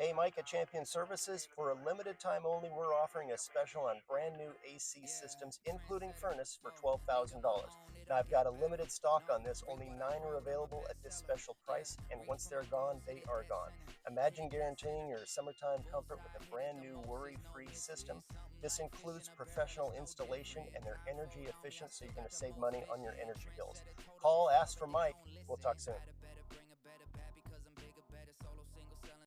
Hey, Mike at Champion Services. For a limited time only, we're offering a special on brand new AC systems, including furnace, for $12,000. Now, I've got a limited stock on this. Only 9 are available at this special price, and once they're gone, they are gone. Imagine guaranteeing your summertime comfort with a brand new worry-free system. This includes professional installation, and they're energy efficient, so you're going to save money on your energy bills. Call, ask for Mike. We'll talk soon.